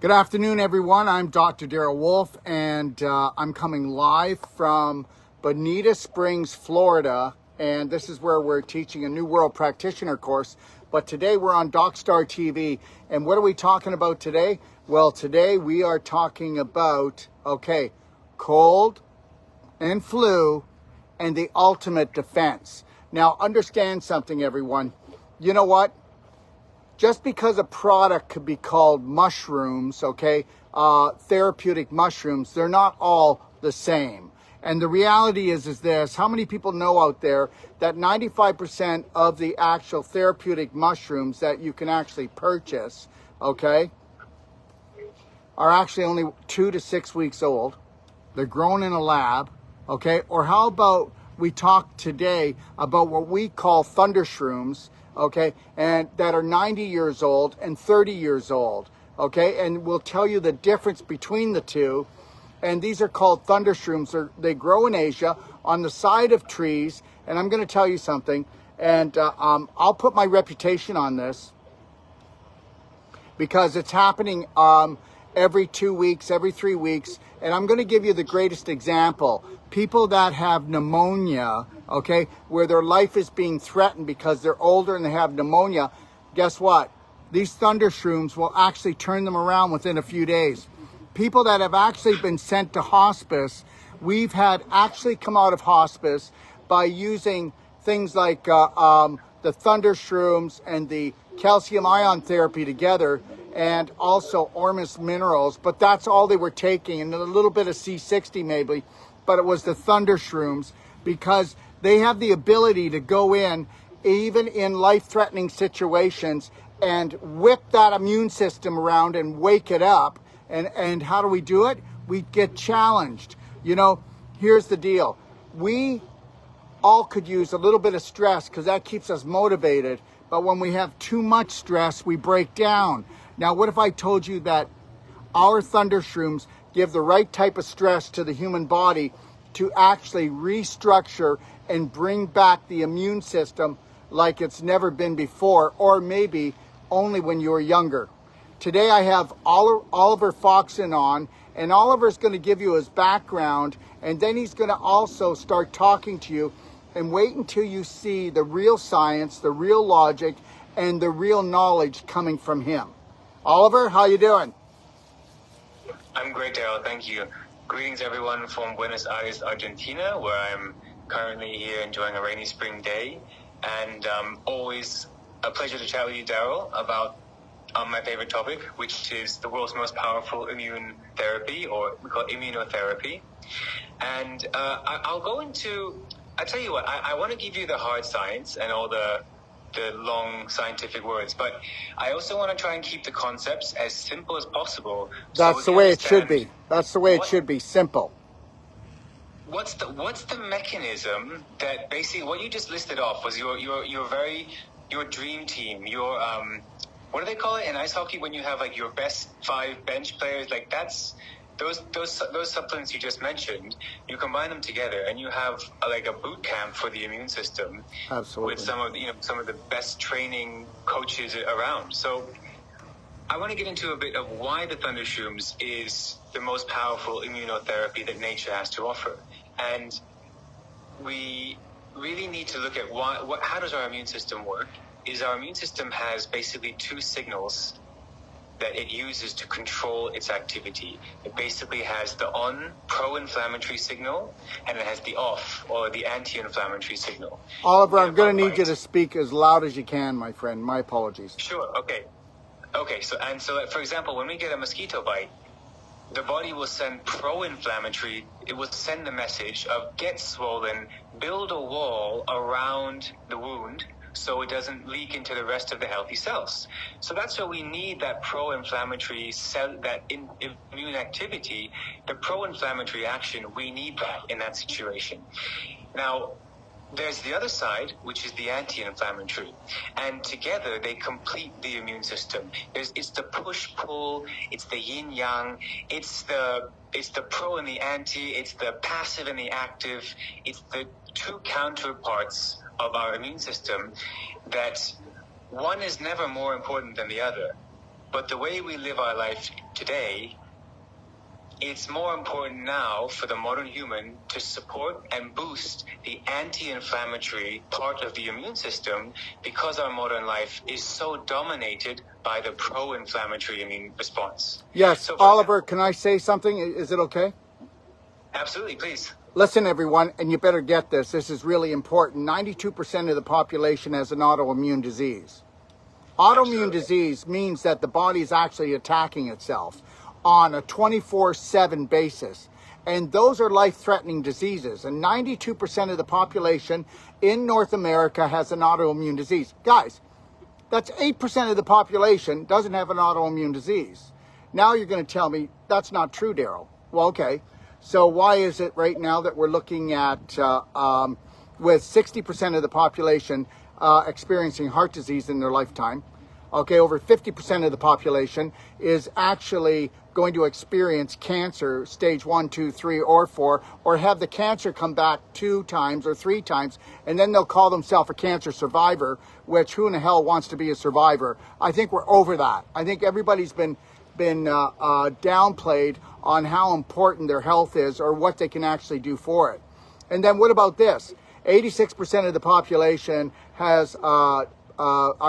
Good afternoon, everyone. I'm Dr. Darrell Wolfe, and I'm coming live from Bonita Springs, Florida. And this is where we're teaching a New World Practitioner course. But today we're on DocStar TV. And what are we talking about today? Well, today we are talking about, cold and flu and the ultimate defense. Now, understand something, everyone. You know what? Just because a product could be called mushrooms, therapeutic mushrooms, they're not all the same. And the reality is this: how many people know out there that 95% of the actual therapeutic mushrooms that you can actually purchase, are actually only 2 to 6 weeks old? They're grown in a lab, Or how about we talk today about what we call thunder shrooms, and that are 90 years old and 30 years old, and we'll tell you the difference between the two. And these are called thunder shrooms. They grow in Asia on the side of trees, and I'm going to tell you something, and I'll put my reputation on this because it's happening every 2 weeks, every 3 weeks, and I'm going to give you the greatest example. People that have pneumonia, where their life is being threatened because they're older and they have pneumonia, guess what? These thunder shrooms will actually turn them around within a few days. People that have actually been sent to hospice, we've had actually come out of hospice by using things like the thunder shrooms and the calcium ion therapy together, and also Ormus minerals, but that's all they were taking, and a little bit of C60 maybe, but it was the thunder shrooms because they have the ability to go in, even in life-threatening situations, and whip that immune system around and wake it up. And how do we do it? We get challenged. Here's the deal. We all could use a little bit of stress because that keeps us motivated. But when we have too much stress, we break down. Now, what if I told you that our thunder shrooms give the right type of stress to the human body to actually restructure and bring back the immune system like it's never been before, or maybe only when you were younger? Today I have Oliver Foxen on, and Oliver's going to give you his background, and then he's going to also start talking to you. And wait until you see the real science, the real logic, and the real knowledge coming from him. Oliver, how you doing? I'm great, Darrell. Thank you. Greetings, everyone, from Buenos Aires, Argentina, where I'm currently here enjoying a rainy spring day. And always a pleasure to chat with you, Darrell, about my favorite topic, which is the world's most powerful immune therapy, or we call it immunotherapy. And I'll tell you what, I want to give you the hard science and all the long scientific words, but I also want to try and keep the concepts as simple as possible. That's the way it should be. That's the way it should be, simple. What's the mechanism that basically what you just listed off was your dream team, your what do they call it in ice hockey when you have like your best 5 bench players? Like that's those supplements you just mentioned. You combine them together and you have like a boot camp for the immune system. Absolutely. With some of the best training coaches around. So I want to get into a bit of why the thunder shrooms is the most powerful immunotherapy that nature has to offer, and we really need to look at how does our immune system work. Our immune system has basically 2 signals that it uses to control its activity. It basically has the on pro-inflammatory signal, and it has the off, or the anti-inflammatory signal. Oliver, I'm going to need you to speak as loud as you can, my friend. My apologies. Sure. Okay. So for example, when we get a mosquito bite, the body will send pro-inflammatory. It will send the message of get swollen, build a wall around the wound, so it doesn't leak into the rest of the healthy cells. So that's why we need that pro-inflammatory cell, that immune activity, the pro-inflammatory action. We need that in that situation. Now, there's the other side, which is the anti-inflammatory, and together they complete the immune system. It's the push-pull, it's the yin-yang, it's the pro and the anti, it's the passive and the active, it's the 2 counterparts of our immune system that one is never more important than the other. But the way we live our life today, it's more important now for the modern human to support and boost the anti-inflammatory part of the immune system, because our modern life is so dominated by the pro-inflammatory immune response. Yes, So Oliver, can I say something? Is it okay? absolutely, please. Listen, everyone, and you better get this. This is really important. 92% of the population has an autoimmune disease. Autoimmune disease means that the body is actually attacking itself on a 24/7 basis. And those are life-threatening diseases. And 92% of the population in North America has an autoimmune disease. Guys, that's 8% of the population doesn't have an autoimmune disease. Now you're going to tell me that's not true, Daryl. Well, okay. So why is it right now that we're looking at with 60% of the population experiencing heart disease in their lifetime? Okay, over 50% of the population is actually going to experience cancer, stage 1, 2, 3, or 4, or have the cancer come back 2 times or 3 times, and then they'll call themselves a cancer survivor, which who in the hell wants to be a survivor? I think we're over that. I think everybody's been downplayed on how important their health is or what they can actually do for it. And then what about this? 86% of the population are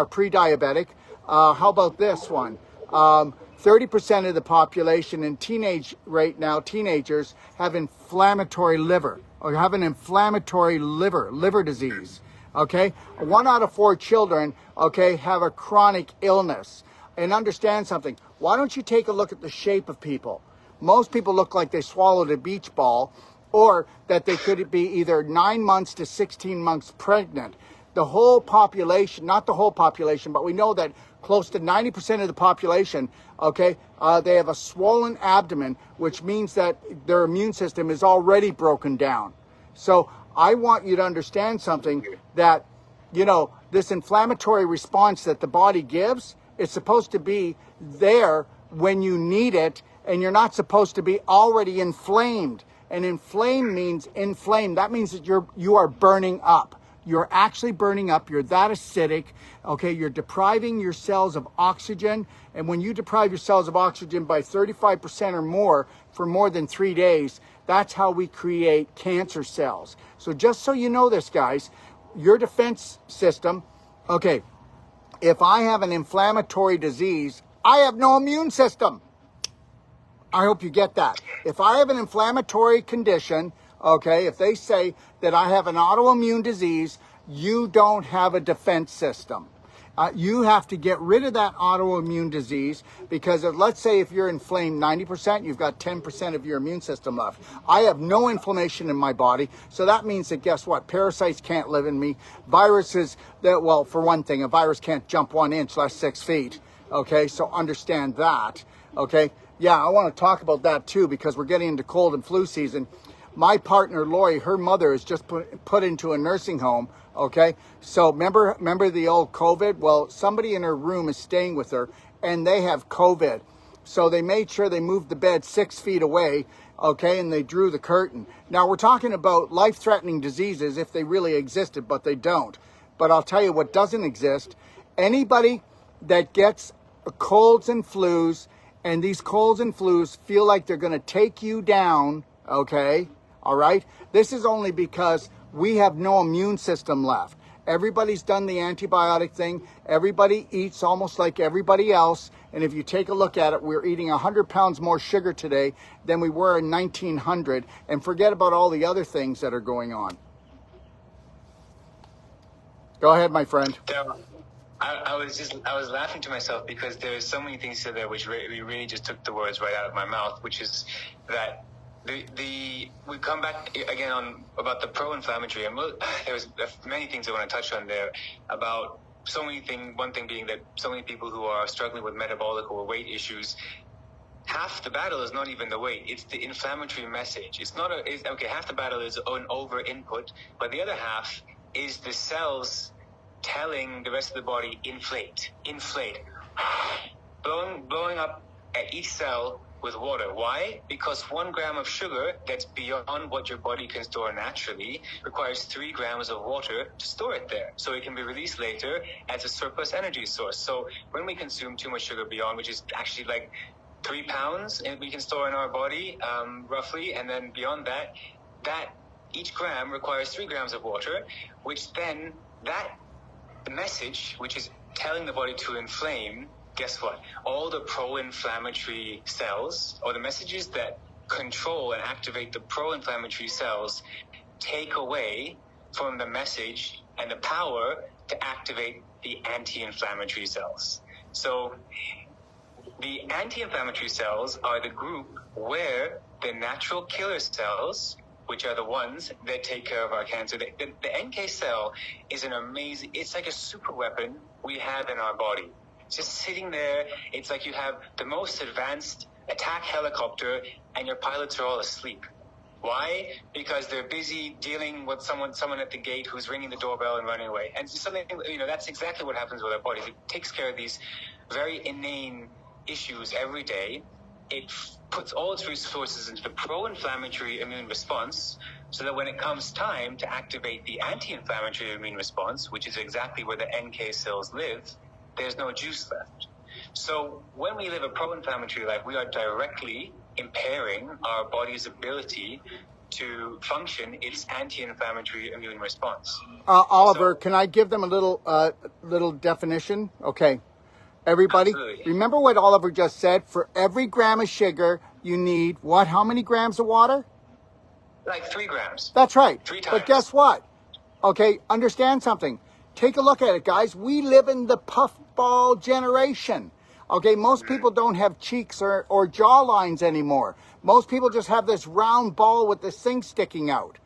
pre-diabetic. How about this one? 30% of the population in teenagers have inflammatory liver, or have an inflammatory liver disease. Okay, 1 out of 4 children, okay, have a chronic illness. And understand something. Why don't you take a look at the shape of people? Most people look like they swallowed a beach ball, or that they could be either 9 months to 16 months pregnant. The whole population, not the whole population, but we know that close to 90% of the population, okay, they have a swollen abdomen, which means that their immune system is already broken down. So I want you to understand something, that, you know, this inflammatory response that the body gives is supposed to be there when you need it, and you're not supposed to be already inflamed. And inflamed means inflamed. That means that you are burning up. You're actually burning up. You're that acidic. Okay, you're depriving your cells of oxygen. And when you deprive your cells of oxygen by 35% or more for more than 3 days, that's how we create cancer cells. So just so you know this, guys, your defense system, okay, if I have an inflammatory disease, I have no immune system. I hope you get that. If I have an inflammatory condition, okay, if they say that I have an autoimmune disease, you don't have a defense system. You have to get rid of that autoimmune disease, because let's say if you're inflamed 90%, you've got 10% of your immune system left. I have no inflammation in my body, so that means that, guess what? Parasites can't live in me. Viruses, well, for one thing, a virus can't jump 1 inch, less 6 feet. Okay, so understand that. Okay, yeah, I want to talk about that too, because we're getting into cold and flu season. My partner, Lori, her mother is just put into a nursing home, okay? So remember the old COVID? Well, somebody in her room is staying with her, and they have COVID. So they made sure they moved the bed 6 feet away, okay, and they drew the curtain. Now, we're talking about life-threatening diseases if they really existed, but they don't. But I'll tell you what doesn't exist. Anybody that gets colds and flus, and these colds and flus feel like they're going to take you down, okay? All right? This is only because we have no immune system left. Everybody's done the antibiotic thing. Everybody eats almost like everybody else. And if you take a look at it, we're eating 100 pounds more sugar today than we were in 1900. And forget about all the other things that are going on. Go ahead, my friend. I was laughing to myself, because there's so many things to there which really just took the words right out of my mouth, which is that we come back again on about the pro-inflammatory, and there's many things I want to touch on there about so many things. One thing being that so many people who are struggling with metabolic or weight issues, half the battle is not even the weight; it's the inflammatory message. It's not okay. Half the battle is an over input, but the other half is the cells telling the rest of the body, inflate, blowing up at each cell with water. Why? Because 1 gram of sugar that's beyond what your body can store naturally requires 3 grams of water to store it there, so it can be released later as a surplus energy source. So when we consume too much sugar beyond, which is actually like 3 pounds we can store in our body, roughly, and then beyond that, each gram requires 3 grams of water, which then that message, which is telling the body to inflame, guess what? All the pro-inflammatory cells, or the messages that control and activate the pro-inflammatory cells, take away from the message and the power to activate the anti-inflammatory cells. So the anti-inflammatory cells are the group where the natural killer cells, which are the ones that take care of our cancer. The NK cell is an amazing, it's like a super weapon we have in our body. It's just sitting there. It's like you have the most advanced attack helicopter and your pilots are all asleep. Why? Because they're busy dealing with someone at the gate who's ringing the doorbell and running away. And something, that's exactly what happens with our bodies. It takes care of these very inane issues every day. It puts all its resources into the pro-inflammatory immune response, so that when it comes time to activate the anti-inflammatory immune response, which is exactly where the NK cells live, there's no juice left. So when we live a pro-inflammatory life, we are directly impairing our body's ability to function its anti-inflammatory immune response. Oliver, can I give them a little definition? Okay. Everybody, Absolutely. Remember what Oliver just said? For every gram of sugar, you need what? How many grams of water? Like 3 grams. That's right. 3 times. But guess what? Okay, understand something. Take a look at it, guys. We live in the puffball generation. Okay, most people don't have cheeks or jawlines anymore. Most people just have this round ball with this thing sticking out.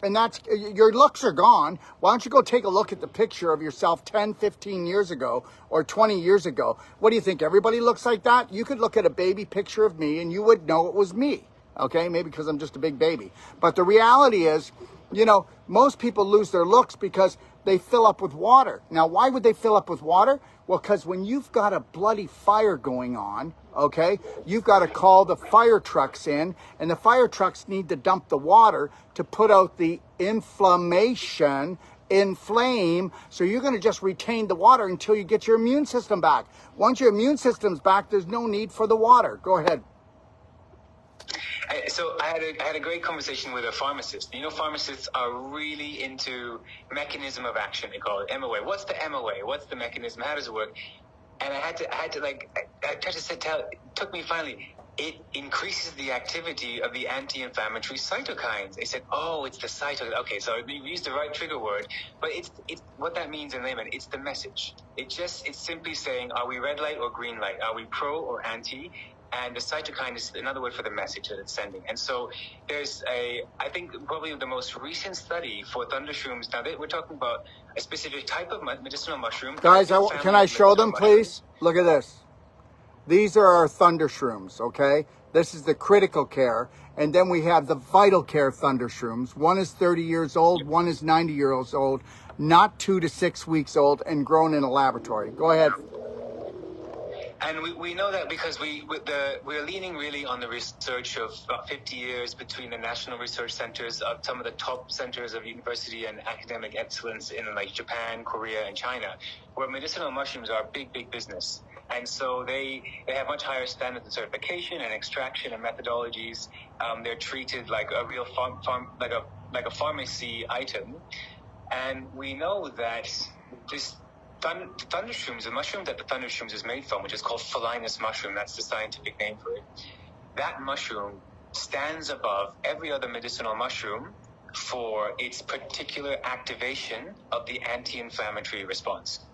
And that's, your looks are gone. Why don't you go take a look at the picture of yourself 10, 15 years ago or 20 years ago? What do you think? Everybody looks like that? You could look at a baby picture of me and you would know it was me. Okay, maybe because I'm just a big baby. But the reality is, most people lose their looks because they fill up with water. Now, why would they fill up with water? Well, because when you've got a bloody fire going on, okay, you've got to call the fire trucks in, and the fire trucks need to dump the water to put out the inflammation, inflame, so you're going to just retain the water until you get your immune system back. Once your immune system's back, there's no need for the water. Go ahead. So I had a great conversation with a pharmacist. Pharmacists are really into mechanism of action. They call it MOA. What's the MOA? What's the mechanism? How does it work? And I tried to tell. It took me finally. It increases the activity of the anti-inflammatory cytokines. They said, "Oh, it's the cytokine." Okay, so we used the right trigger word, but it's what that means in layman. It's the message. It's simply saying, are we red light or green light? Are we pro or anti? And the cytokine is another word for the message that it's sending. And so there's I think probably the most recent study for thundershrooms. Now, we're talking about a specific type of medicinal mushroom. Guys, can I show them, please? Look at this. These are our thundershrooms, okay? This is the critical care. And then we have the vital care thundershrooms. One is 30 years old, one is 90 years old, not 2 to 6 weeks old, and grown in a laboratory. Go ahead. And we know that because we're leaning really on the research of about 50 years between the national research centers of some of the top centers of university and academic excellence in like Japan, Korea, and China, where medicinal mushrooms are big, big business. And so they have much higher standards of certification and extraction and methodologies. They're treated like a real like a pharmacy item. And we know that this thundershrooms, the mushroom that the thundershrooms is made from, which is called Phellinus mushroom, that's the scientific name for it. That mushroom stands above every other medicinal mushroom for its particular activation of the anti-inflammatory response.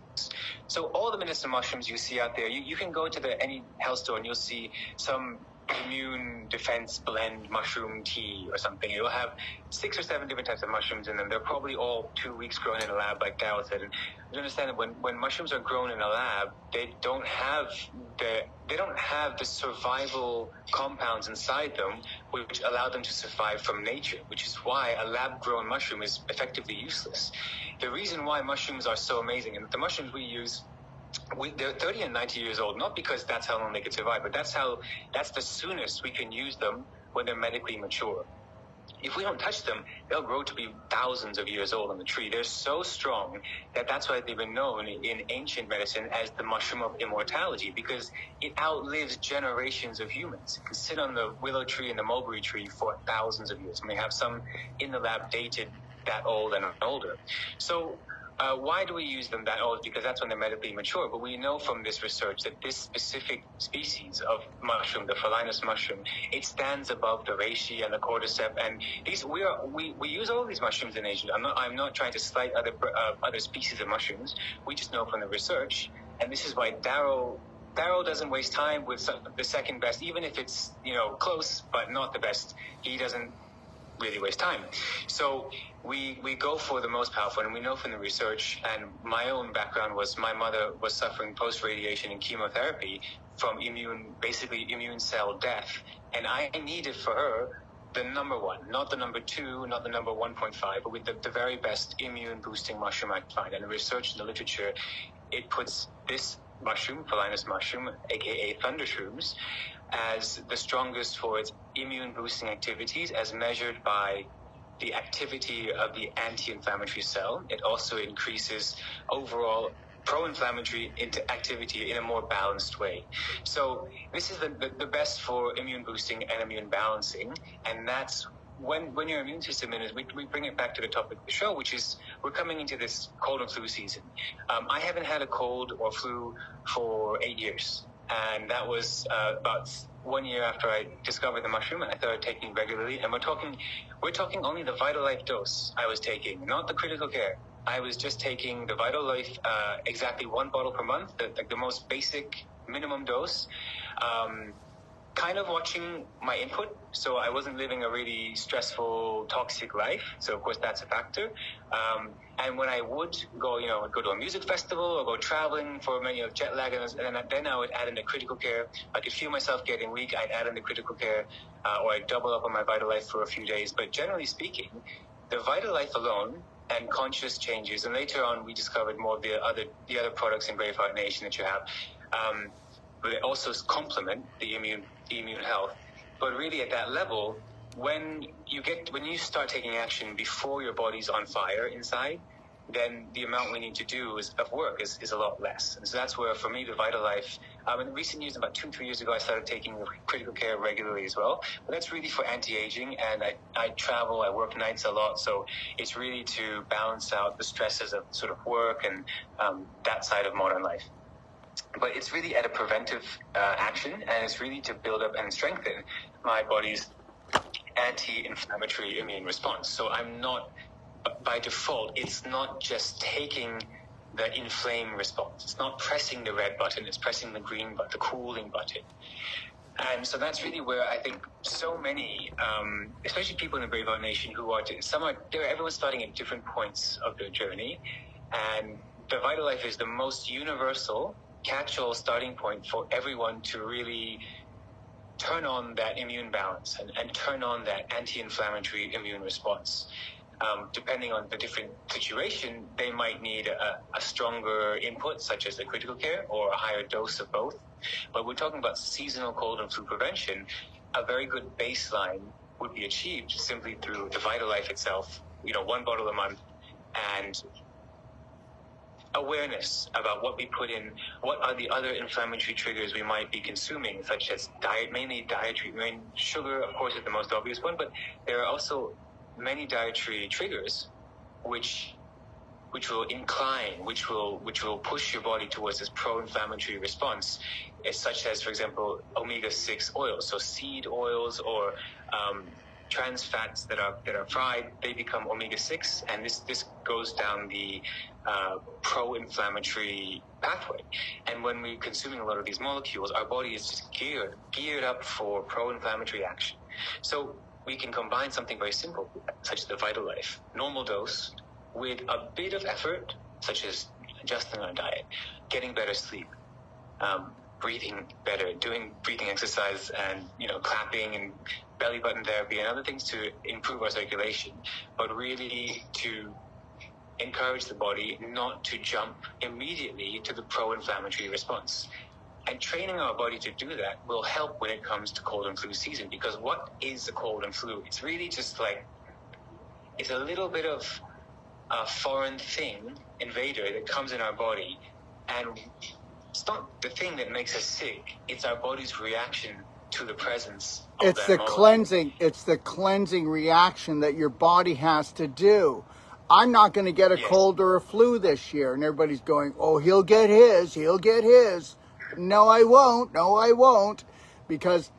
So all the medicinal mushrooms you see out there, you can go to any health store and you'll see some immune defense blend mushroom tea or something. You'll have 6 or 7 different types of mushrooms in them. They're probably all 2 weeks grown in a lab, like Darryl said. And you understand that when mushrooms are grown in a lab, they don't have the survival compounds inside them which allow them to survive from nature, which is why a lab-grown mushroom is effectively useless. The reason why mushrooms are so amazing, and the mushrooms we use they're 30 and 90 years old, not because that's how long they could survive, but that's the soonest we can use them when they're medically mature. If we don't touch them, they'll grow to be thousands of years old on the tree. They're so strong that that's why they've been known in ancient medicine as the mushroom of immortality, because it outlives generations of humans. It can sit on the willow tree and the mulberry tree for thousands of years. And we have some in the lab dated that old and older. So why do we use them that old? Because that's when they're medically mature. But we know from this research that this specific species of mushroom, the Phalinus mushroom, it stands above the reishi and the cordyceps. And we use all these mushrooms in Asia. I'm not trying to slight other species of mushrooms. We just know from the research, and this is why Darrow doesn't waste time with the second best, even if it's close but not the best. He doesn't really waste time. So we go for the most powerful, and we know from the research, and my own background was my mother was suffering post-radiation and chemotherapy from immune cell death, and I needed for her the number one, not the number two, not the number 1.5, but with the very best immune boosting mushroom I could find. And the research in the literature, it puts this mushroom, Phalinus mushroom, aka thundershrooms, as the strongest for its immune boosting activities as measured by the activity of the anti-inflammatory cell. It also increases overall pro-inflammatory activity in a more balanced way. So this is the best for immune boosting and immune balancing, and that's when your immune system is, we bring it back to the topic of the show, which is we're coming into this cold and flu season. I haven't had a cold or flu for 8 years, and that was about 1 year after I discovered the mushroom, and I started taking regularly. And we're talking only the VitaLife dose I was taking, not the critical care. I was just taking the VitaLife exactly 1 bottle per month, the most basic minimum dose. Kind of watching my input, so I wasn't living a really stressful, toxic life. So of course that's a factor. And when I would go, go to a music festival or go traveling for many of jet lag, and then I would add in the critical care. I could feel myself getting weak, I'd add in the critical care, or I'd double up on my VitaLife for a few days. But generally speaking, the VitaLife alone and conscious changes, and later on we discovered more of the other products in Braveheart Nation that you have. But they also complement the immune health. But really at that level, when you start taking action before your body's on fire inside, then the amount we need to do of work is a lot less. And so that's where, for me, the VitaLife, in recent years, about 2-3 years ago, I started taking critical care regularly as well. But that's really for anti-aging, and I travel, I work nights a lot, so it's really to balance out the stresses of sort of work and that side of modern life. But it's really at a preventive action, and it's really to build up and strengthen my body's anti-inflammatory immune response. So I'm not, by default, it's not just taking the inflame response. It's not pressing the red button, it's pressing the green button, the cooling button. And so that's really where I think so many, especially people in the Braveheart Nation everyone's starting at different points of their journey. And the VitaLife is the most universal catch-all starting point for everyone to really turn on that immune balance and turn on that anti-inflammatory immune response. Depending on the different situation, they might need a stronger input, such as the critical care, or a higher dose of both. But we're talking about seasonal cold and flu prevention. A very good baseline would be achieved simply through the VitaLife itself, 1 bottle a month, and awareness about what we put in, what are the other inflammatory triggers we might be consuming, such as mainly dietary. Sugar, of course, is the most obvious one, but there are also many dietary triggers which will incline, which will push your body towards this pro-inflammatory response, such as, for example, omega-6 oils. So seed oils or trans fats that are fried, they become omega-6, and this goes down the pro-inflammatory pathway. And when we're consuming a lot of these molecules, our body is just geared up for pro-inflammatory action. So we can combine something very simple, such as the VitaLife, normal dose, with a bit of effort, such as adjusting our diet, getting better sleep, breathing better, doing breathing exercise, and clapping and belly button therapy and other things to improve our circulation, but really to encourage the body not to jump immediately to the pro-inflammatory response. And training our body to do that will help when it comes to cold and flu season, because what is the cold and flu? It's really just like, it's a little bit of a foreign thing, invader, that comes in our body, and it's not the thing that makes us sick, it's our body's reaction to the presence of It's that the molecule. it's the cleansing reaction that your body has to do. I'm not going to get a Yes. cold or a flu this year. And everybody's going, oh, he'll get his. No, I won't. Because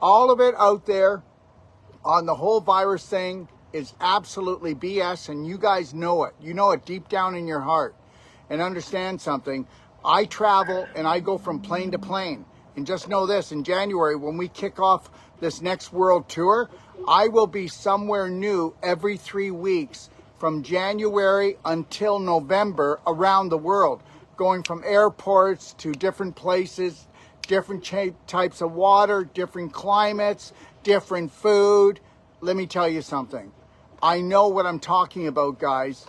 all of it out there on the whole virus thing is absolutely BS. And you guys know it. You know it deep down in your heart. And understand something. I travel and I go from plane to plane. And just know this, in January, when we kick off this next world tour, I will be somewhere new every 3 weeks from January until November around the world, going from airports to different places, different types of water, different climates, different food. Let me tell you something. I know what I'm talking about, guys.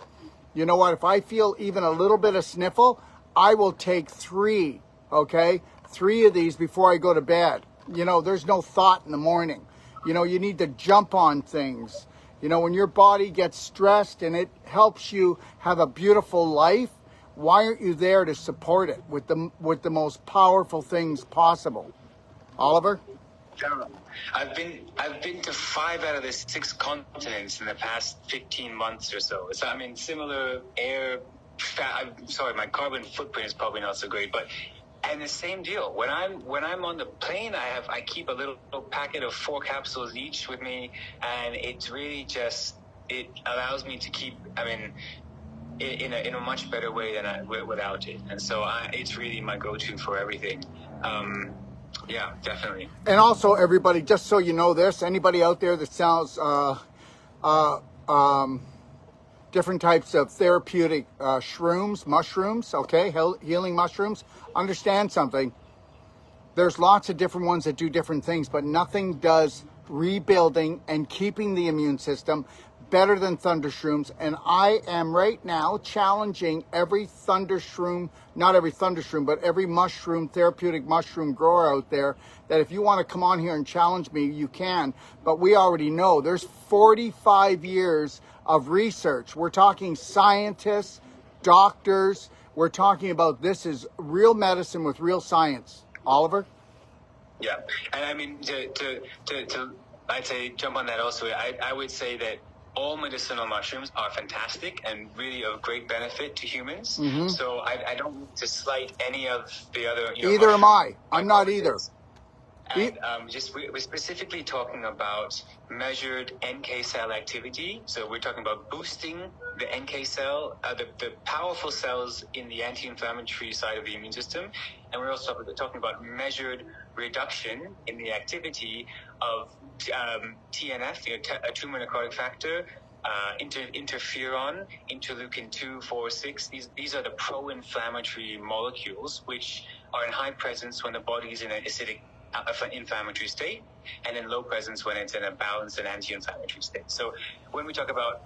You know what? If I feel even a little bit of sniffle, I will take 3, okay? 3 of these before I go to bed. You know, there's no thought in the morning. You know, you need to jump on things. You know, when your body gets stressed and it helps you have a beautiful life, why aren't you there to support it with the most powerful things possible? Oliver? Yeah. I've been to 5 out of the 6 continents in the past 15 months or so. So I mean, similar air. I'm sorry, my carbon footprint is probably not so great, but and the same deal. When I'm on the plane, I keep a little packet of 4 capsules each with me, and it's really just, it allows me to keep. I mean, in a much better way than without it, and so it's really my go-to for everything. Yeah, definitely. And also, everybody, just so you know this, anybody out there that sells different types of therapeutic shrooms, mushrooms, okay, healing mushrooms, understand something. There's lots of different ones that do different things, but nothing does rebuilding and keeping the immune system better than Thunder Shrooms. And I am right now challenging every Thunder Shroom, not every Thunder Shroom, but every mushroom, therapeutic mushroom grower out there, that if you want to come on here and challenge me, you can. But we already know there's 45 years of research. We're talking scientists, doctors. We're talking about this is real medicine with real science. Oliver? Yeah, and I mean, to I'd say jump on that also. I would say that all medicinal mushrooms are fantastic and really of great benefit to humans. Mm-hmm. So I don't need to slight any of the other. Either am I. I'm not either. And we're specifically talking about measured NK cell activity. So we're talking about boosting the NK cell, the powerful cells in the anti-inflammatory side of the immune system. And we're also talking about measured reduction in the activity of TNF, a tumor necrotic factor, interferon, interleukin 2, 4, 6. These are the pro-inflammatory molecules which are in high presence when the body is in an acidic inflammatory state, and in low presence when it's in a balanced and anti-inflammatory state. So when we talk about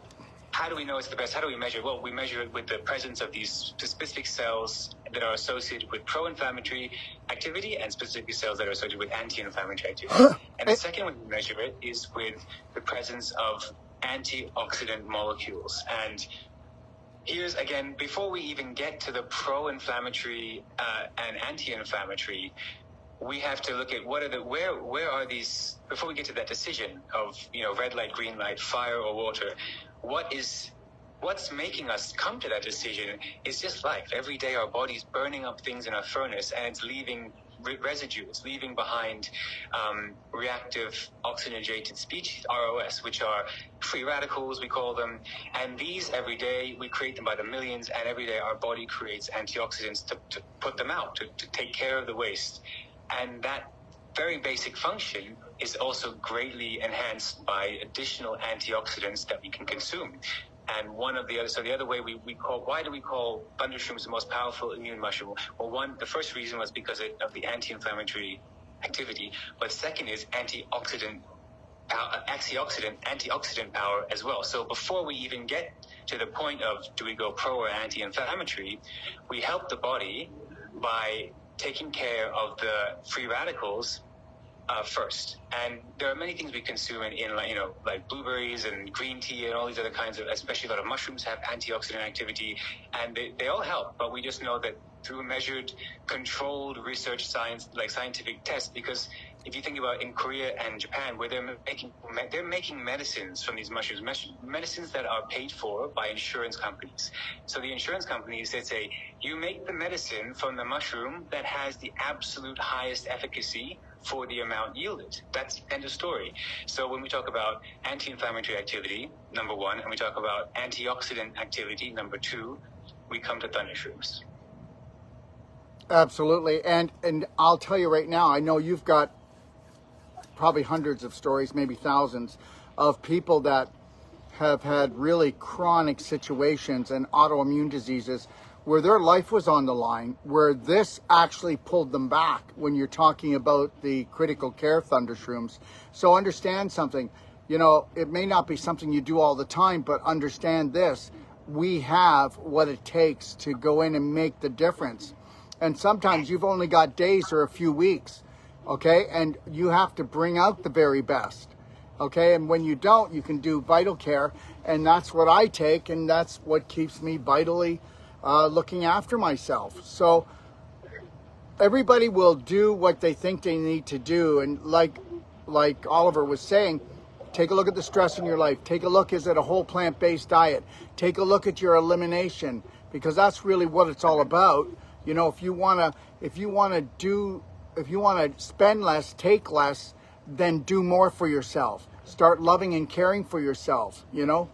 how do we know it's the best, how do we measure? Well, we measure it with the presence of these specific cells that are associated with pro-inflammatory activity and specific cells that are associated with anti-inflammatory activity. And the second way we measure it is with the presence of antioxidant molecules. And here's, again, before we even get to the pro-inflammatory and anti-inflammatory, we have to look at where are these, before we get to that decision of, red light, green light, fire or water, what's making us come to that decision is just life. Every day our body's burning up things in a furnace and it's leaving residue. It's leaving behind reactive oxygenated species, ROS, which are free radicals, we call them. And these every day, we create them by the millions, and every day our body creates antioxidants to put them out, to take care of the waste. And that very basic function is also greatly enhanced by additional antioxidants that we can consume. And the other way why do we call Thunder Shrooms the most powerful immune mushroom? Well, the first reason was because of the anti-inflammatory activity, but second is antioxidant power as well. So before we even get to the point of do we go pro or anti-inflammatory, we help the body by taking care of the free radicals first. And there are many things we consume in like blueberries and green tea and all these other kinds of, especially a lot of mushrooms have antioxidant activity, and they all help. But we just know that through measured, controlled research science, like scientific tests, because if you think about in Korea and Japan, where they're making medicines from these mushrooms, medicines that are paid for by insurance companies. So the insurance companies, they say, you make the medicine from the mushroom that has the absolute highest efficacy for the amount yielded. That's end of story. So when we talk about anti-inflammatory activity, number one, and we talk about antioxidant activity, number two, we come to thunder shrooms. Absolutely. And I'll tell you right now, I know you've got probably hundreds of stories, maybe thousands, of people that have had really chronic situations and autoimmune diseases where their life was on the line, where this actually pulled them back when you're talking about the critical care thunder shrooms. So understand something, it may not be something you do all the time, but understand this, we have what it takes to go in and make the difference. And sometimes you've only got days or a few weeks, okay? And you have to bring out the very best, okay? And when you don't, you can do Vital Care, and that's what I take, and that's what keeps me vitally looking after myself. So everybody will do what they think they need to do. And like Oliver was saying, take a look at the stress in your life. Take a look, is it a whole plant-based diet? Take a look at your elimination, because that's really what it's all about. If you want to spend less, take less, then do more for yourself. Start loving and caring for yourself, Yeah,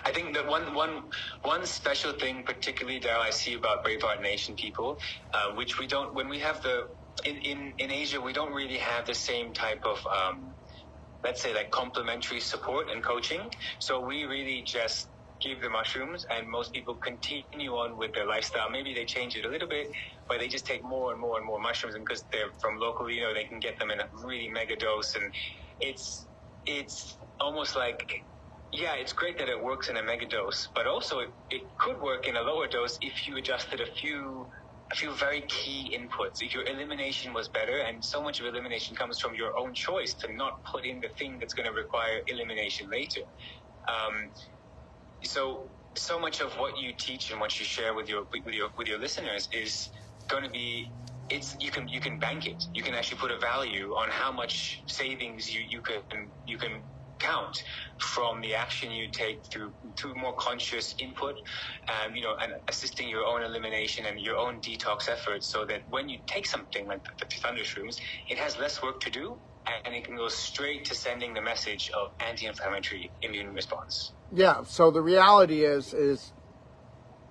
I think that one special thing, particularly that I see about Braveheart Nation people, which we don't, when we have in Asia, we don't really have the same type of, let's say, like complementary support and coaching. So we really just give the mushrooms, and most people continue on with their lifestyle. Maybe they change it a little bit, but they just take more and more and more mushrooms, and because they're from locally, they can get them in a really mega dose, and it's almost like, yeah, it's great that it works in a mega dose, but also it could work in a lower dose if you adjusted a few very key inputs. If your elimination was better, and so much of elimination comes from your own choice to not put in the thing that's going to require elimination later. So much of what you teach and what you share with your listeners is going to be, you can bank it. You can actually put a value on how much savings you can count from the action you take through more conscious input, and assisting your own elimination and your own detox efforts, so that when you take something like the thunder shrooms, it has less work to do, and it can go straight to sending the message of anti-inflammatory immune response. Yeah, so the reality is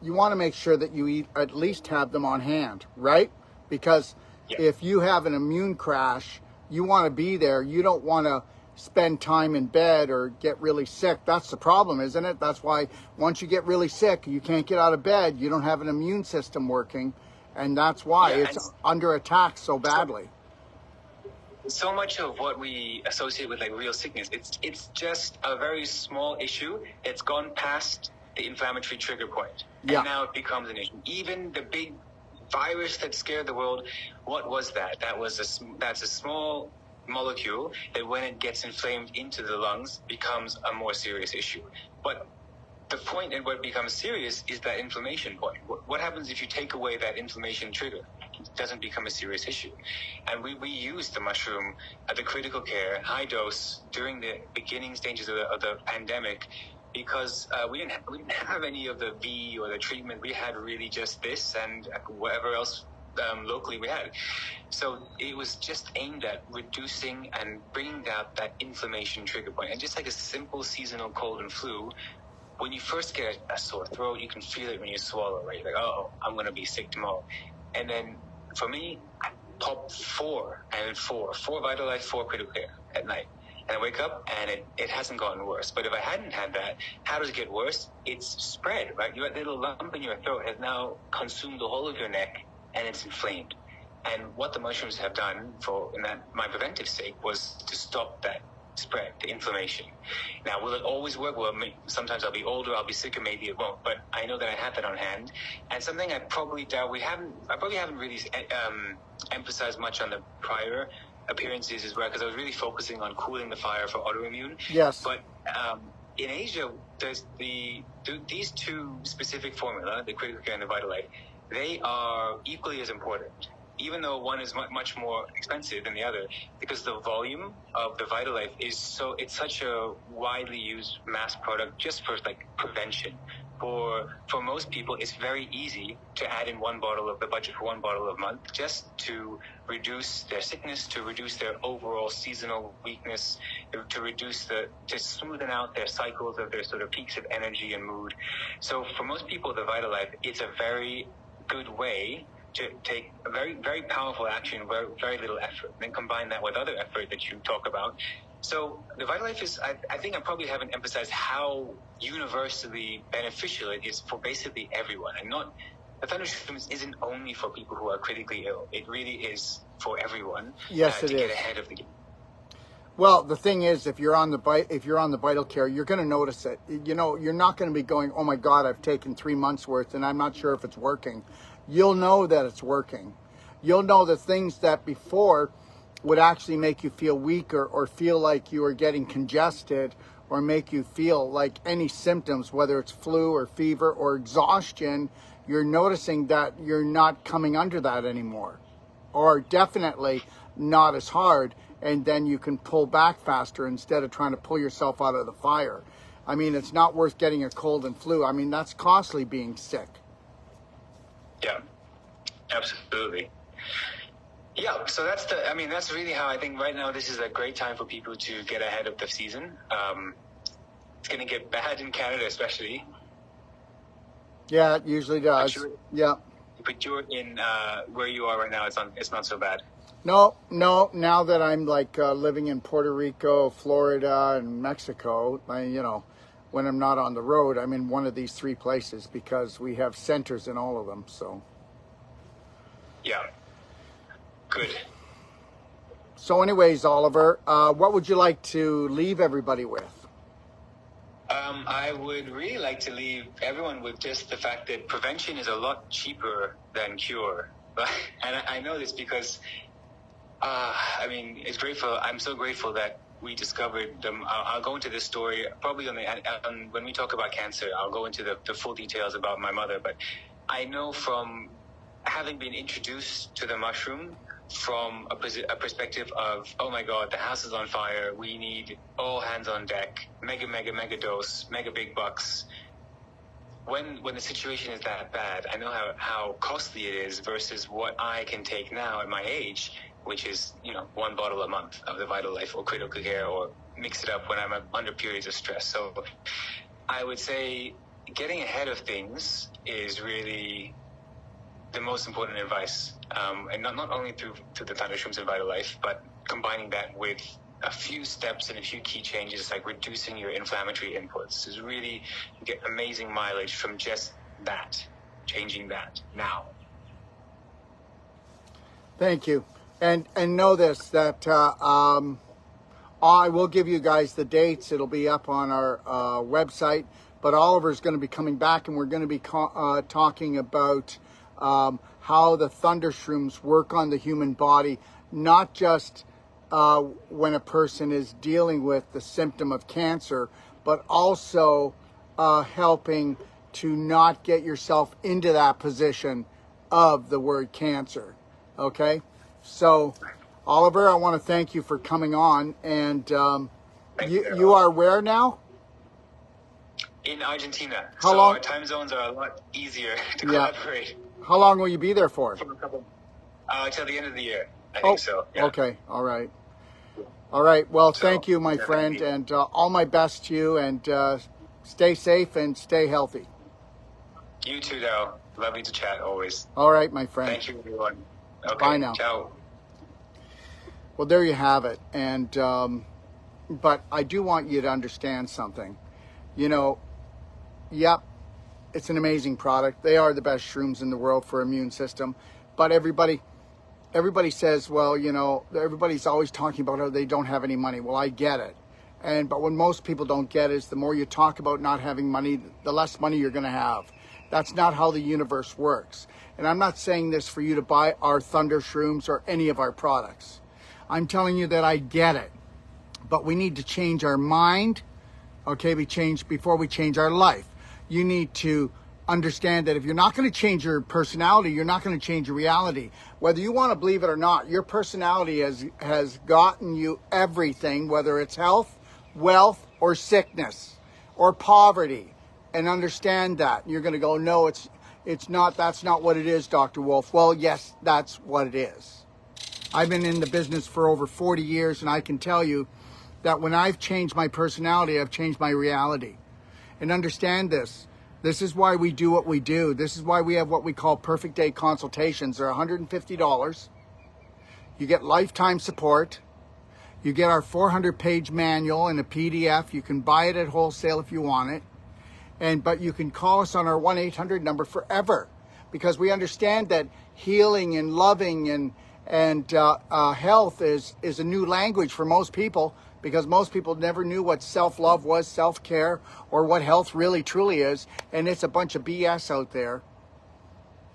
you want to make sure that you at least have them on hand, right? Because if you have an immune crash, you want to be there. You don't want to spend time in bed or get really sick. That's the problem, isn't it? That's why once you get really sick, you can't get out of bed. You don't have an immune system working, and that's why it's under attack so badly. So much of what we associate with like real sickness, it's just a very small issue. It's gone past the inflammatory trigger point, and now it becomes an issue. Even the big virus that scared the world, what was that? That's a small molecule that, when it gets inflamed into the lungs, becomes a more serious issue. But the point at what becomes serious is that inflammation point. What happens if you take away that inflammation trigger? It doesn't become a serious issue. And we used the mushroom at the critical care, high dose, during the beginning stages of the pandemic, because we didn't have any of the V or the treatment. We had really just this and whatever else locally we had. So it was just aimed at reducing and bringing down that inflammation trigger point. And just like a simple seasonal cold and flu, when you first get a sore throat, you can feel it when you swallow, right? You're like, oh, I'm going to be sick tomorrow. And then for me, I pop four Vitalize, 4 critical care at night. And I wake up and it hasn't gotten worse. But if I hadn't had that, how does it get worse? It's spread, right? Your little lump in your throat has now consumed the whole of your neck, and it's inflamed. And what the mushrooms have done my preventive sake was to stop that spread, the inflammation. Now, will it always work? Well, sometimes I'll be older, I'll be sicker, maybe it won't. But I know that I have that on hand. And something I probably doubt I probably haven't really emphasized much on the prior appearances as well, because I was really focusing on cooling the fire for autoimmune. Yes. But in Asia, there's these two specific formula, the Critical Care and the Vitalife, they are equally as important, even though one is much more expensive than the other, because the volume of the Vitalife it's such a widely used mass product just for like prevention. For most people, it's very easy to add in the budget for one bottle a month, just to reduce their sickness, to reduce their overall seasonal weakness, to smoothen out their cycles of their sort of peaks of energy and mood. So for most people, the Vitalife, it's a very good way to take a very, very powerful action, very, very little effort, and then combine that with other effort that you talk about. So the Vitalife is, I think I probably haven't emphasized how universally beneficial it is for basically everyone. And the Thundershrooms isn't only for people who are critically ill. It really is for everyone. Yes, to get ahead of the game. Well, the thing is, if you're on the Vital Care, you're going to notice it. You know, you're not going to be going, oh my God, I've taken 3 months worth and I'm not sure if it's working. You'll know that it's working. You'll know the things that before would actually make you feel weaker or feel like you are getting congested or make you feel like any symptoms, whether it's flu or fever or exhaustion, you're noticing that you're not coming under that anymore, or definitely not as hard, and then you can pull back faster instead of trying to pull yourself out of the fire. I mean, it's not worth getting a cold and flu. I mean, that's costly being sick. Yeah, absolutely. Yeah, so that's really how I think right now this is a great time for people to get ahead of the season. It's going to get bad in Canada, especially. Yeah, it usually does. But you're in where you are right now. It's not so bad. No. Now that I'm like living in Puerto Rico, Florida, and Mexico, when I'm not on the road, I'm in one of these 3 places because we have centers in all of them. So. Yeah. Good. So anyways, Oliver, what would you like to leave everybody with? I would really like to leave everyone with just the fact that prevention is a lot cheaper than cure. And I know this because, it's grateful. I'm so grateful that we discovered them. I'll go into this story probably when we talk about cancer. I'll go into the full details about my mother. But I know from having been introduced to the mushroom from a perspective of, oh my God, the house is on fire. We need all hands on deck. Mega dose, mega big bucks. When the situation is that bad, I know how costly it is versus what I can take now at my age, which is, 1 bottle a month of the Vitalife or Critical Care, or mix it up when I'm under periods of stress. So I would say getting ahead of things is really the most important advice, and not only through the Thundershrooms and Vitalife, but combining that with a few steps and a few key changes, like reducing your inflammatory inputs, is really, you get amazing mileage from just that, changing that now. Thank you. And know this, that I will give you guys the dates. It'll be up on our website, but Oliver's going to be coming back, and we're going to be talking about how the Thundershrooms work on the human body, not just when a person is dealing with the symptom of cancer, but also helping to not get yourself into that position of the word cancer. Okay? So, Oliver, I want to thank you for coming on. And you are where now? In Argentina. How long? Our time zones are a lot easier to collaborate. How long will you be there for? Till the end of the year, I think so. Yeah. Okay. All right. Well, thank you, my friend, and all my best to you, and stay safe and stay healthy. You too, Daryl. Lovely to chat always. All right, my friend. Thank you, everyone. Okay. Bye now. Ciao. Well, there you have it. And but I do want you to understand something. Yep, it's an amazing product. They are the best shrooms in the world for immune system. But everybody says, well, everybody's always talking about how they don't have any money. Well, I get it. But what most people don't get is the more you talk about not having money, the less money you're going to have. That's not how the universe works. And I'm not saying this for you to buy our Thunder Shrooms or any of our products. I'm telling you that I get it. But we need to change our mind, okay? Before we change our life. You need to understand that if you're not going to change your personality, you're not going to change your reality. Whether you want to believe it or not, your personality has gotten you everything, whether it's health, wealth, or sickness, or poverty. And understand that. You're going to go, no, it's not, that's not what it is, Dr. Wolf. Well, yes, that's what it is. I've been in the business for over 40 years, and I can tell you that when I've changed my personality, I've changed my reality. And understand this. This is why we do what we do. This is why we have what we call perfect day consultations. They're $150. You get lifetime support. You get our 400-page manual and a PDF. You can buy it at wholesale if you want it. But you can call us on our 1-800 number forever, because we understand that healing and loving and health is a new language for most people, because most people never knew what self-love was, self-care, or what health really truly is. And it's a bunch of BS out there.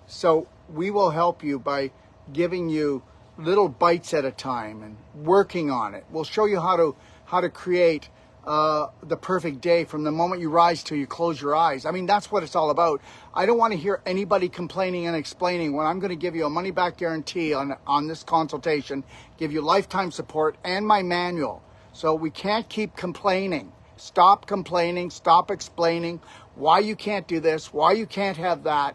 So we will help you by giving you little bites at a time and working on it. We'll show you how to create the perfect day from the moment you rise till you close your eyes. I mean, that's what it's all about. I don't want to hear anybody complaining and explaining when I'm going to give you a money-back guarantee on this consultation, give you lifetime support and my manual. So we can't keep complaining. Stop complaining, stop explaining why you can't do this, why you can't have that,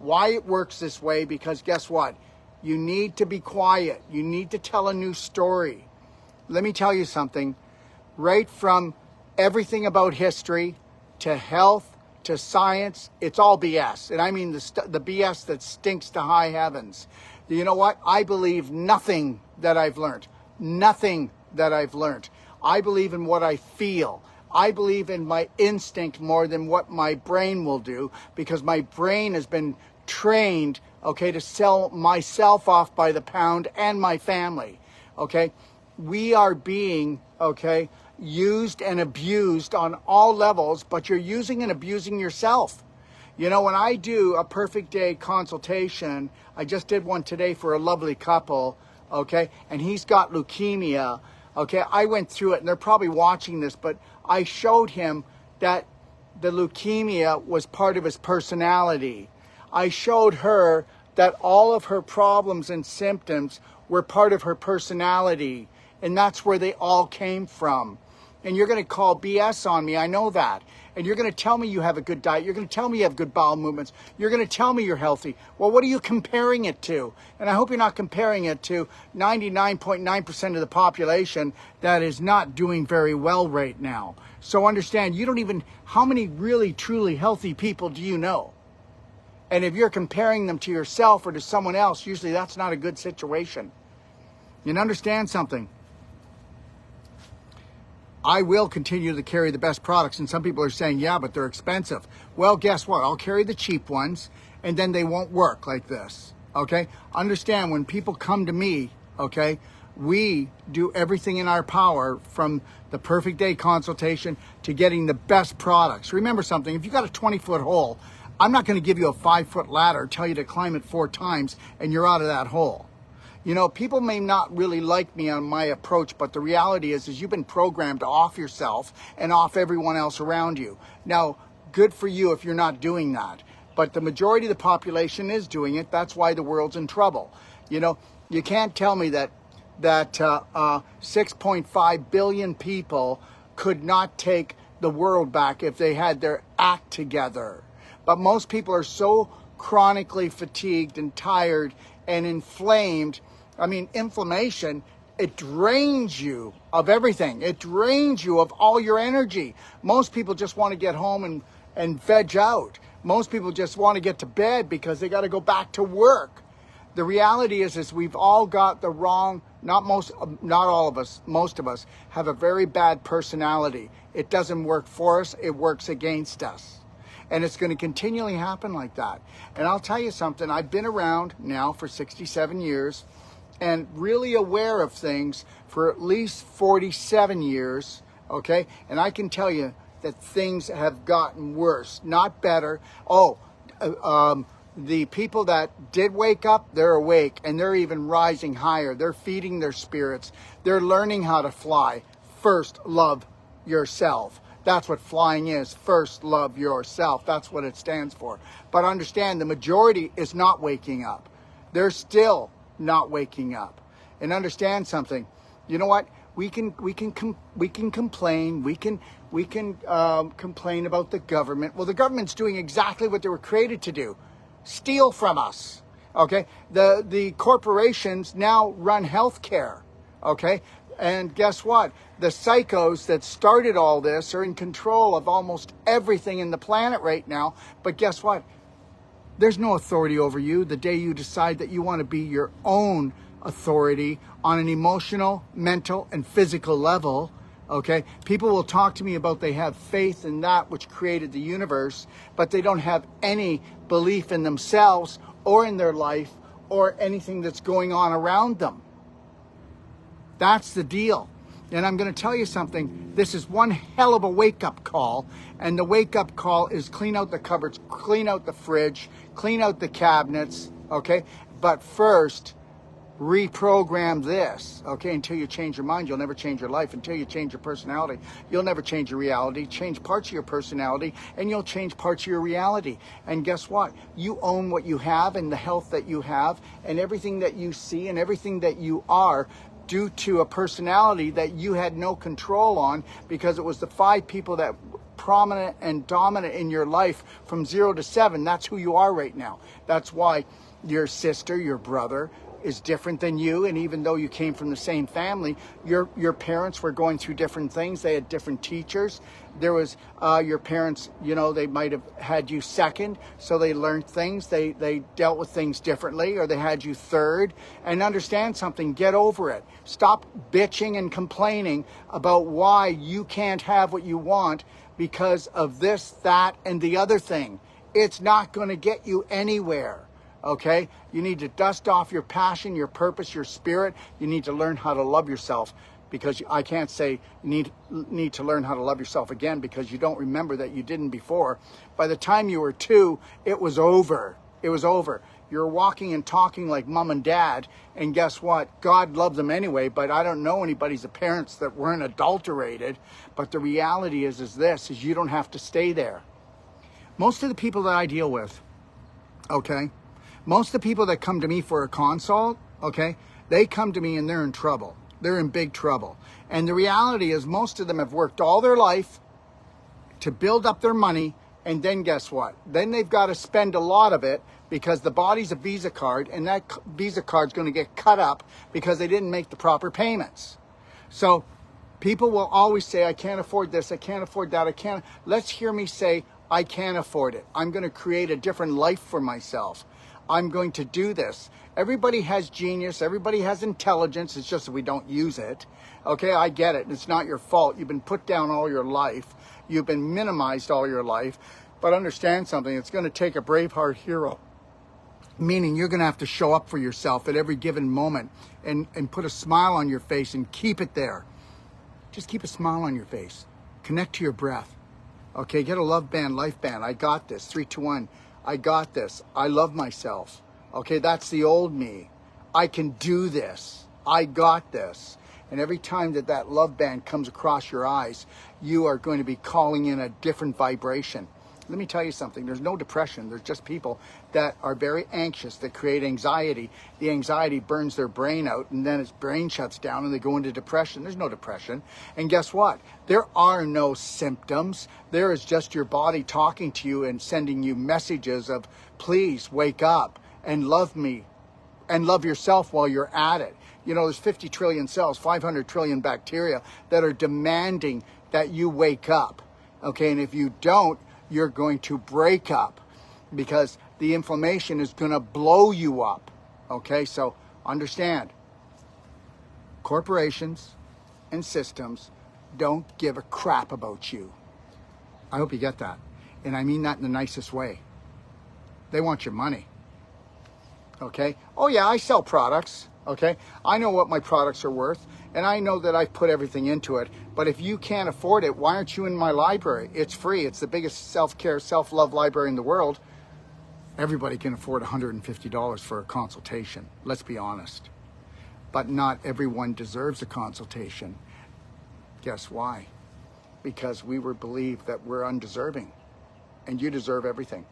why it works this way, because guess what? You need to be quiet. You need to tell a new story. Let me tell you something. Right from everything about history to health to science, it's all BS. And I mean the BS that stinks to high heavens. You know what? I believe nothing that I've learned. Nothing that I've learned. I believe in what I feel. I believe in my instinct more than what my brain will do, because my brain has been trained, okay, to sell myself off by the pound and my family, okay? We are being, okay, used and abused on all levels, but you're using and abusing yourself. You know, when I do a perfect day consultation, I just did one today for a lovely couple, okay, and he's got leukemia. Okay, I went through it, and they're probably watching this, but I showed him that the leukemia was part of his personality. I showed her that all of her problems and symptoms were part of her personality, and that's where they all came from. And you're going to call BS on me, I know that. And you're going to tell me you have a good diet. You're going to tell me you have good bowel movements. You're going to tell me you're healthy. Well, what are you comparing it to? And I hope you're not comparing it to 99.9% of the population that is not doing very well right now. So understand, you don't even, how many really, truly healthy people do you know? And if you're comparing them to yourself or to someone else, usually that's not a good situation. You understand something? I will continue to carry the best products, and some people are saying, yeah, but they're expensive. Well, guess what? I'll carry the cheap ones, and then they won't work like this, okay? Understand, when people come to me, okay, we do everything in our power, from the perfect day consultation to getting the best products. Remember something, if you got a 20-foot hole, I'm not going to give you a 5-foot ladder, tell you to climb it 4 times, and you're out of that hole. You know, people may not really like me on my approach, but the reality is you've been programmed to off yourself and off everyone else around you. Now, good for you if you're not doing that. But the majority of the population is doing it. That's why the world's in trouble. You know, you can't tell me that 6.5 billion people could not take the world back if they had their act together. But most people are so chronically fatigued and tired and inflamed. I mean, inflammation, it drains you of everything. It drains you of all your energy. Most people just want to get home and veg out. Most people just want to get to bed because they got to go back to work. The reality is we've all got the wrong, not all of us, most of us have a very bad personality. It doesn't work for us, it works against us. And it's going to continually happen like that. And I'll tell you something, I've been around now for 67 years and really aware of things for at least 47 years, okay? And I can tell you that things have gotten worse, not better. Oh, the people that did wake up, they're awake, and they're even rising higher. They're feeding their spirits. They're learning how to fly. First, love yourself. That's what flying is. First, love yourself. That's what it stands for. But understand, the majority is not waking up. They're still not waking up. And understand something. You know what? We can complain. We can complain about the government. Well, the government's doing exactly what they were created to do: steal from us. Okay. The corporations now run healthcare. Okay. And guess what? The psychos that started all this are in control of almost everything in the planet right now. But guess what? There's no authority over you the day you decide that you want to be your own authority on an emotional, mental, and physical level. Okay? People will talk to me about they have faith in that which created the universe, but they don't have any belief in themselves or in their life or anything that's going on around them. That's the deal. And I'm going to tell you something. This is one hell of a wake-up call. And the wake-up call is clean out the cupboards, clean out the fridge, clean out the cabinets, okay? But first, reprogram this, okay? Until you change your mind, you'll never change your life. Until you change your personality, you'll never change your reality. Change parts of your personality, and you'll change parts of your reality. And guess what? You own what you have and the health that you have and everything that you see and everything that you are, due to a personality that you had no control on, because it was the 5 people that were prominent and dominant in your life from 0 to 7. That's who you are right now. That's why your sister, your brother is different than you. And even though you came from the same family, your parents were going through different things. They had different teachers. There was your parents, you know, they might have had you second, so they learned things. They dealt with things differently, or they had you third. And understand something, get over it. Stop bitching and complaining about why you can't have what you want because of this, that, and the other thing. It's not going to get you anywhere. Okay? You need to dust off your passion, your purpose, your spirit. You need to learn how to love yourself, because I can't say you need to learn how to love yourself again because you don't remember that you didn't before. By the time you were 2, it was over. It was over. You're walking and talking like mom and dad, and guess what? God loved them anyway, but I don't know anybody's parents that weren't adulterated. But the reality is this, is you don't have to stay there. Most of the people that I deal with, okay, most of the people that come to me for a consult, okay, they come to me and they're in trouble. They're in big trouble. And the reality is most of them have worked all their life to build up their money, and then guess what? Then they've got to spend a lot of it because the body's a Visa card, and that Visa card's going to get cut up because they didn't make the proper payments. So people will always say, I can't afford this, I can't afford that, I can't. Let's hear me say, I can afford it. I'm going to create a different life for myself. I'm going to do this. Everybody has genius. Everybody has intelligence. It's just that we don't use it. Okay, I get it. It's not your fault. You've been put down all your life. You've been minimized all your life. But understand something. It's going to take a Braveheart hero. Meaning you're going to have to show up for yourself at every given moment and put a smile on your face and keep it there. Just keep a smile on your face. Connect to your breath. Okay, get a love band, life band. I got this. 3, 2, 1. I got this. I love myself. Okay, that's the old me. I can do this. I got this. And every time that love band comes across your eyes, you are going to be calling in a different vibration. Let me tell you something. There's no depression. There's just people that are very anxious, that create anxiety. The anxiety burns their brain out, and then its brain shuts down and they go into depression. There's no depression. And guess what? There are no symptoms. There is just your body talking to you and sending you messages of, please wake up and love me and love yourself while you're at it. You know, there's 50 trillion cells, 500 trillion bacteria that are demanding that you wake up. Okay, and if you don't, you're going to break up because the inflammation is going to blow you up. Okay, so understand, corporations and systems don't give a crap about you. I hope you get that. And I mean that in the nicest way. They want your money. Okay. Oh yeah, I sell products. Okay. I know what my products are worth, and I know that I've put everything into it. But if you can't afford it, why aren't you in my library? It's free. It's the biggest self-care, self-love library in the world. Everybody can afford $150 for a consultation. Let's be honest. But not everyone deserves a consultation. Guess why? Because we were believed that we're undeserving, and you deserve everything.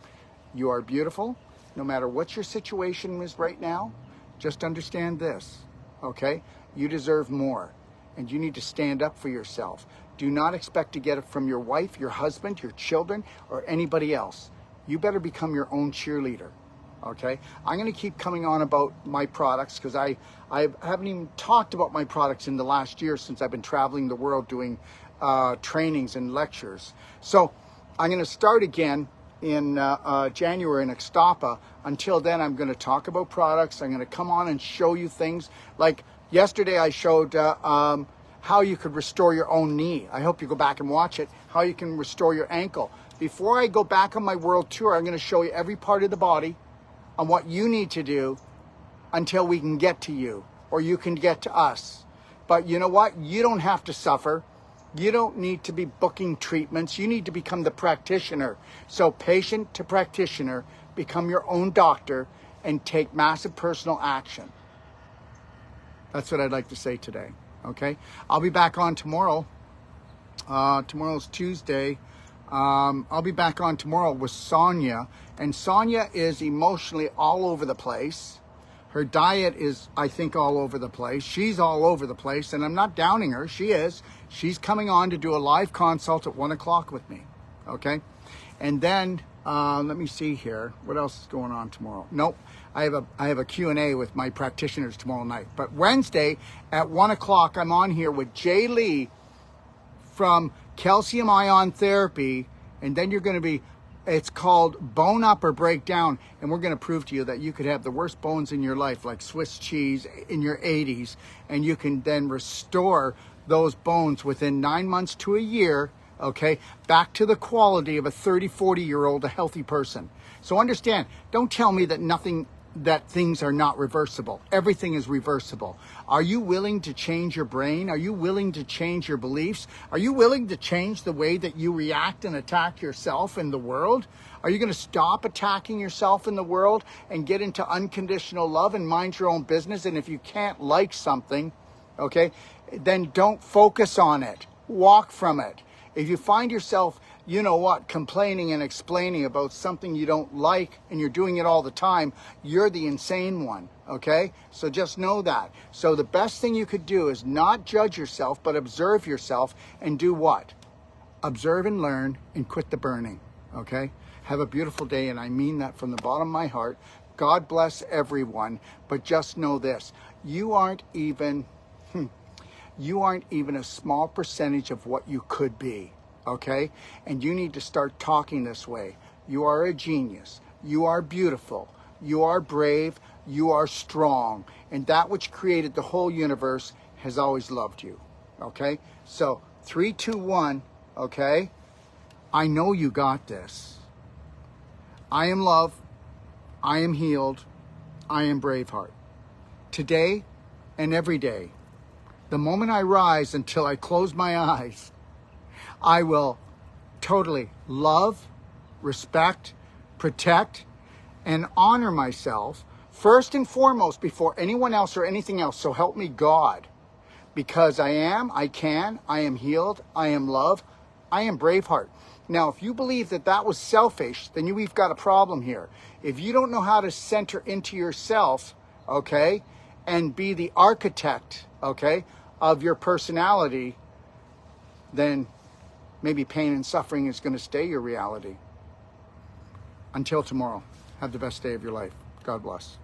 You are beautiful. No matter what your situation is right now, just understand this, okay? You deserve more, and you need to stand up for yourself. Do not expect to get it from your wife, your husband, your children, or anybody else. You better become your own cheerleader, okay? I'm going to keep coming on about my products because I haven't even talked about my products in the last year since I've been traveling the world doing trainings and lectures. So I'm going to start again in January in Ixtapa. Until then, I'm going to talk about products. I'm going to come on and show you things. Like yesterday, I showed how you could restore your own knee. I hope you go back and watch it. How you can restore your ankle. Before I go back on my world tour, I'm going to show you every part of the body on what you need to do until we can get to you, or you can get to us. But you know what? You don't have to suffer. You don't need to be booking treatments. You need to become the practitioner. So patient to practitioner, become your own doctor and take massive personal action. That's what I'd like to say today, okay? I'll be back on tomorrow. Tomorrow's Tuesday. I'll be back on tomorrow with Sonia. And Sonia is emotionally all over the place. Her diet is, I think, all over the place. She's all over the place, and I'm not downing her. She is. She's coming on to do a live consult at 1 o'clock with me, okay? And then, let me see here. What else is going on tomorrow? Nope. I have a Q&A with my practitioners tomorrow night. But Wednesday at 1 o'clock, I'm on here with Jay Lee from Calcium Ion Therapy, and then you're going to be, it's called Bone Up or Break Down, and we're going to prove to you that you could have the worst bones in your life, like Swiss cheese in your 80s, and you can then restore those bones within 9 months to a year, okay, back to the quality of a 30, 40-year-old, a healthy person. So understand, don't tell me that things are not reversible. Everything is reversible. Are you willing to change your brain? Are you willing to change your beliefs? Are you willing to change the way that you react and attack yourself in the world? Are you going to stop attacking yourself in the world and get into unconditional love and mind your own business? And if you can't like something, okay, then don't focus on it. Walk from it. If you find yourself, you know what, complaining and explaining about something you don't like and you're doing it all the time, you're the insane one, okay? So just know that. So the best thing you could do is not judge yourself, but observe yourself and do what? Observe and learn and quit the burning, okay? Have a beautiful day, and I mean that from the bottom of my heart. God bless everyone, but just know this. You aren't even a small percentage of what you could be, okay? And you need to start talking this way. You are a genius. You are beautiful. You are brave. You are strong. And that which created the whole universe has always loved you, okay? So 3, 2, 1, okay? I know you got this. I am love. I am healed. I am Braveheart. Today and every day, the moment I rise until I close my eyes, I will totally love, respect, protect, and honor myself first and foremost before anyone else or anything else. So help me God. Because I am healed, I am love, I am Braveheart. Now, if you believe that that was selfish, then we've got a problem here. If you don't know how to center into yourself, okay, and be the architect, okay, of your personality, then maybe pain and suffering is going to stay your reality. Until tomorrow, have the best day of your life. God bless.